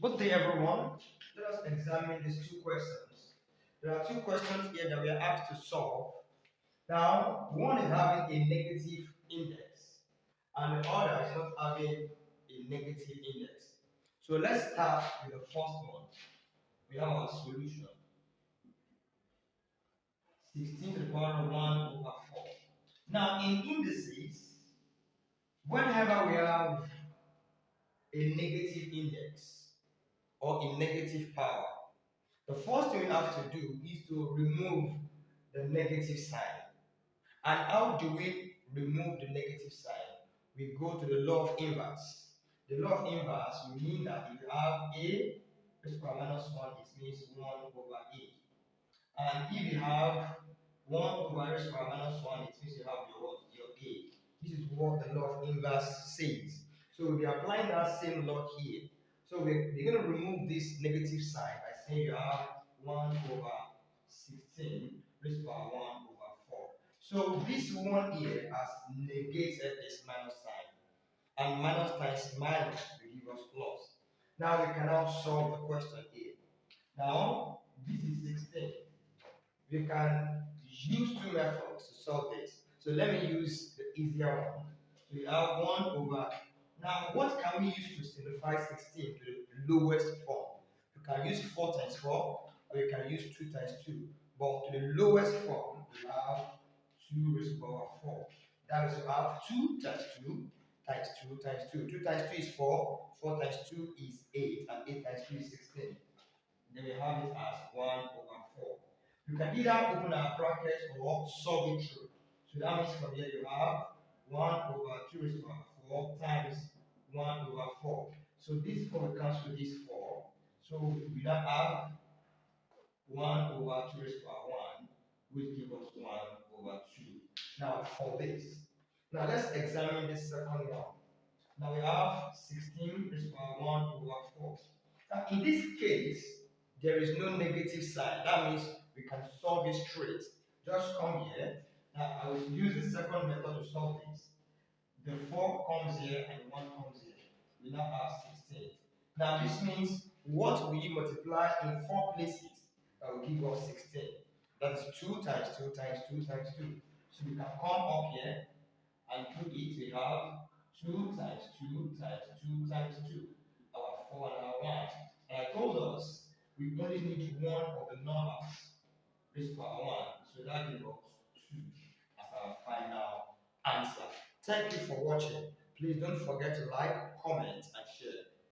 Good day, everyone. Let us examine these two questions. There are two questions here that we are asked to solve. Now, one is having a negative index, and the other is not having a negative index. So let's start with the first one. We have our solution 16 to the power of 1 over 4. Now, in indices, whenever we have a negative index or a negative power, the first thing we have to do is to remove the negative sign. And how do we remove the negative sign? We go to the law of inverse. The law of inverse will mean that if you have a raised to power minus 1, it means 1 over a. And if you have 1 over raised to power minus 1, it means you have your what? Your a. This is what the law of inverse says. So we'll be applying that same law here. So we're going to remove this negative sign by saying you have 1 over 16 raised to power 1 over 4. So this one here has negated this minus sign. And minus times minus will give us plus. Now we can now solve the question here. Now, this is 16. We can use two methods to solve this. So let me use the easier one. So we have 1 over. Now, what can we use to simplify 16 to the lowest form? You can use 4 times 4, or you can use 2 times 2. But to the lowest form, we have 2 raised to the power 4. That is, we have 2 times 2 times 2 times 2. 2 times 2 is 4, 4 times 2 is 8, and 8 times 2 is 16. Then we have it as 1 over 4. You can either open our bracket or solve it through. So that means from here you have 1 over 2 raised to the power 4 times 1 over 4. So this 4 will cancel this 4. So we now have 1 over 2 raised to the power 1, which gives us 1 over 2. Now for this. Now let's examine this second one. Now we have 16 raised to the power 1 over 4. Now in this case, there is no negative sign. That means we can solve it straight. Just come here. Now I will use the second method to solve this. The 4 comes here and 1 comes here. We now have 16. Now this means what will you multiply in 4 places that will give us 16? That is 2 times 2 times 2 times 2. So we can come up here and put it. We have 2 times 2 times 2 times 2. Our 4 and our 1. And I told us we only need one of the numbers raised to power 1. So that gives us 2 as our final answer. Thank you for watching. Please don't forget to like, comment, and